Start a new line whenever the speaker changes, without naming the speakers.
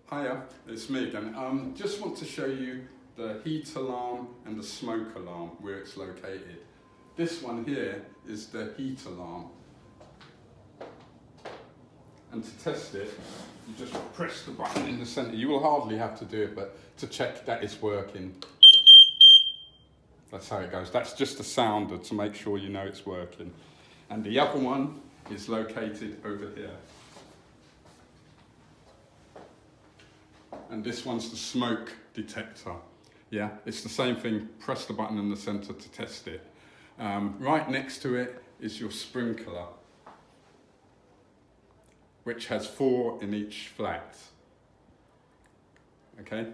Hiya, it's me again. Just want to show you the heat alarm and the smoke alarm, where it's located. This one here is the heat alarm. And to test it, you just press the button in the center. You will hardly have to do it, but to check that it's working. That's how it goes. That's just a sounder to make sure you know it's working. And the other one is located over here. And this one's the smoke detector. Yeah, it's the same thing. Press the button in the center to test it. Right next to it is your sprinkler, which has 4 in each flat. Okay?